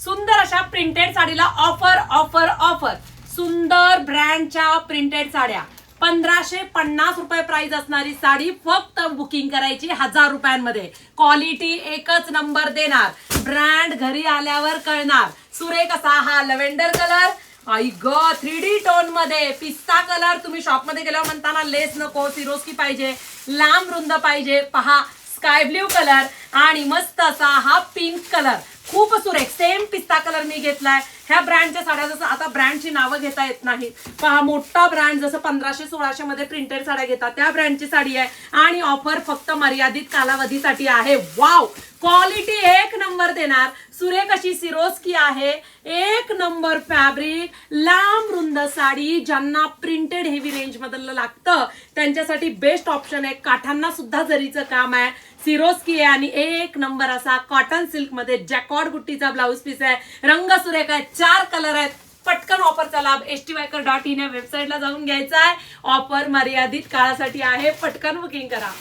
सुंदर अशा printed साडीला offer offer offer. सुंदर ब्रँडच्या प्रिंटेड साड्या 1550 रुपये प्राइस असणारी साडी फक्त बुकिंग करायची 1000 रुपयांमध्ये. क्वालिटी एकच नंबर देणार. ब्रँड घरी आल्यावर कळणार. सुरेख असा हा लव्हेंडर कलर, आई ग 3D टोन मध्ये पिस्ता कलर. तुम्ही शॉप मध्ये गेल्यावर म्हणताना लेस नको, सिरोस्की पाहिजे, लांब रुंद पाहिजे. पहा स्काय ब्ल्यू कलर आणि मस्त असा हा पिंक कलर. खूप सुरेख. सेम पिस्ता कलर मी घेतलाय. ह्या ब्रँडच्या साड्या जसं आता ब्रँडची नावं घेता येत नाहीत. पहा मोठा ब्रँड जसं 1500-1600 मध्ये प्रिंटेड साड्या घेतात त्या ब्रँडची साडी आहे आणि ऑफर फक्त मर्यादित कालावधीसाठी आहे. वाव, क्वालिटी एक नंबर देणार. सुरेख अशी सिरोस्की आहे. एक नंबर फॅब्रिक, लांब रुंद साडी. ज्यांना प्रिंटेड हेवी रेंज मधलं लागतं त्यांच्यासाठी बेस्ट ऑप्शन आहे. काठांना सुद्धा जरीचं काम आहे. सिरोस्की आहे आणि एक नंबर असा कॉटन सिल्क मध्ये जॅकॉर्ड बुट्टीचा ब्लाउज पीस आहे. रंग सुरेख आहे. 4 कलर आहेत. पटकन ऑफरचा लाभ stviker.in या वेबसाईटला जाऊन घ्यायचा आहे. ऑफर मर्यादित काळासाठी आहे. पटकन बुकिंग करा.